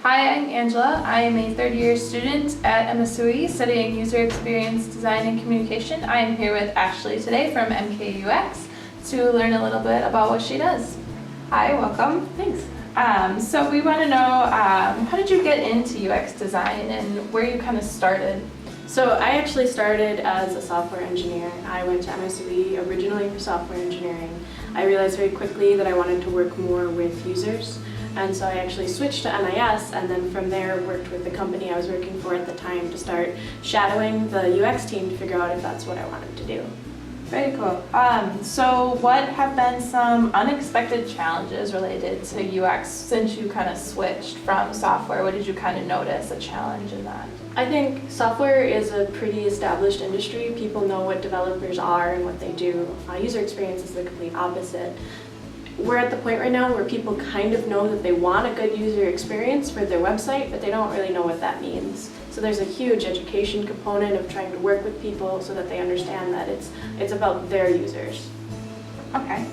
Hi, I'm Angela. I am a third-year student at MkeUX studying User Experience Design and Communication. I am here with Ashley today from MkeUX to learn a little bit about what she does. Hi, welcome. Thanks. So we want to know, how did you get into UX design and where you kind of started? So I actually started as a software engineer. I went to MkeUX originally for software engineering. I realized very quickly that I wanted to work more with users. And so I actually switched to MIS, and then from there worked with the company I was working for at the time to start shadowing the UX team to figure out if that's what I wanted to do. Very cool. So what have been some unexpected challenges related to UX since you kind of switched from software? What did you kind of notice a challenge in that? I think software is a pretty established industry. People know what developers are and what they do. User experience is the complete opposite. We're at the point right now where people kind of know that they want a good user experience for their website, but they don't really know what that means. So there's a huge education component of trying to work with people so that they understand that it's about their users. Okay.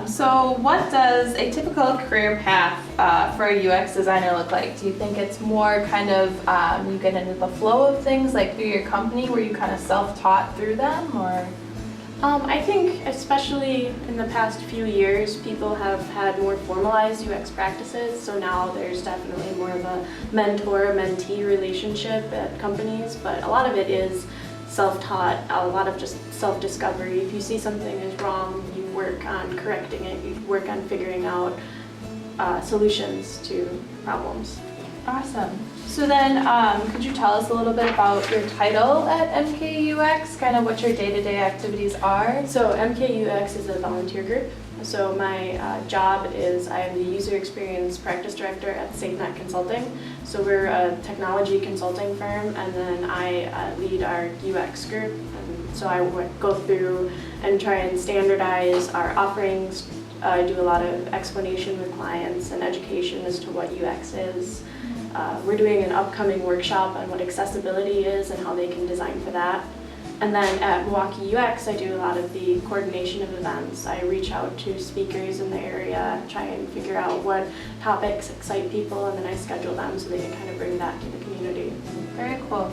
So what does a typical career path for a UX designer look like? Do you think it's more kind of you get into the flow of things like through your company where you kind of self-taught through them, or? I think especially in the past few years, people have had more formalized UX practices, so now there's definitely more of a mentor-mentee relationship at companies, but a lot of it is self-taught, a lot of just self-discovery. If you see something is wrong, you work on correcting it, you work on figuring out solutions to problems. Awesome. So then, could you tell us a little bit about your title at MkeUX, kind of what your day-to-day activities are? So MkeUX is a volunteer group. So my job is I am the User Experience Practice Director at SafeNet Consulting. So we're a technology consulting firm, and then I lead our UX group. And so I would go through and try and standardize our offerings. I do a lot of explanation with clients and education as to what UX is. We're doing an upcoming workshop on what accessibility is and how they can design for that. And then at MkeUX, I do a lot of the coordination of events. I reach out to speakers in the area, try and figure out what topics excite people, and then I schedule them so they can kind of bring that to the community. Very cool.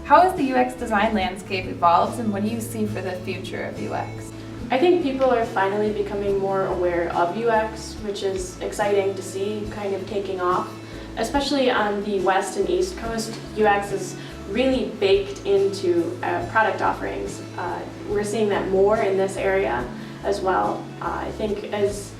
How has the UX design landscape evolved, and what do you see for the future of UX? I think people are finally becoming more aware of UX, which is exciting to see kind of taking off. Especially on the West and East Coast, UX is really baked into product offerings. We're seeing that more in this area as well. I think as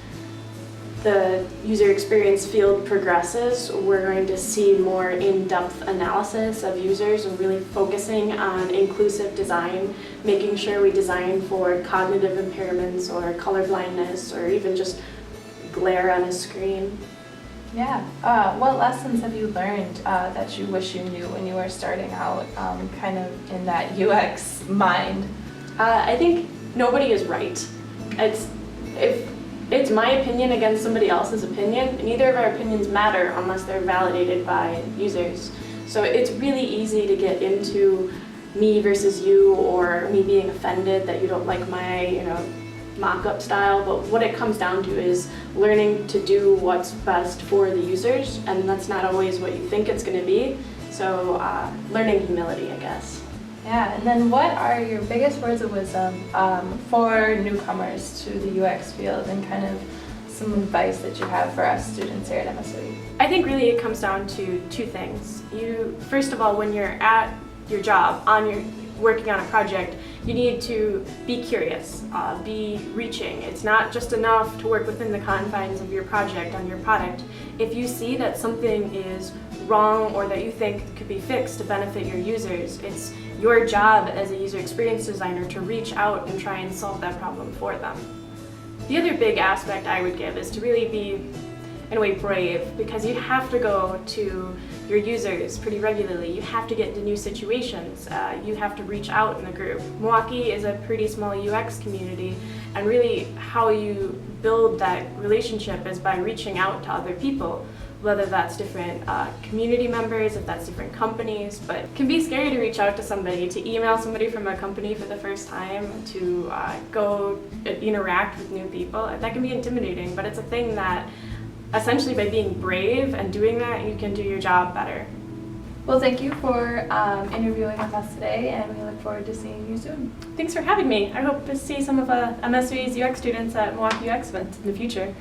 the user experience field progresses, we're going to see more in-depth analysis of users and really focusing on inclusive design, making sure we design for cognitive impairments or color blindness or even just glare on a screen. Yeah. What lessons have you learned that you wish you knew when you were starting out, kind of in that UX mind? I think nobody is right. If it's my opinion against somebody else's opinion, neither of our opinions matter unless they're validated by users. So it's really easy to get into me versus you, or me being offended that you don't like my, mock-up style, but what it comes down to is learning to do what's best for the users, and that's not always what you think it's going to be. So learning humility, I guess. Yeah, and then what are your biggest words of wisdom for newcomers to the UX field, and kind of some advice that you have for us students here at MkeUX? I think really it comes down to two things. First of all, when you're at your job, working on a project, you need to be curious, be reaching. It's not just enough to work within the confines of your project on your product. If you see that something is wrong or that you think could be fixed to benefit your users, it's your job as a user experience designer to reach out and try and solve that problem for them. The other big aspect I would give is to really be, in a way, brave, because you have to go to your users pretty regularly. You have to get into new situations. You have to reach out in the group. Milwaukee is a pretty small UX community, and really how you build that relationship is by reaching out to other people, whether that's different community members, if that's different companies. But it can be scary to reach out to somebody, to email somebody from a company for the first time, to go interact with new people. That can be intimidating, but it's a thing that essentially by being brave and doing that, you can do your job better. Well, thank you for interviewing with us today, and we look forward to seeing you soon. Thanks for having me. I hope to see some of MSU's UX students at MkeUX events in the future.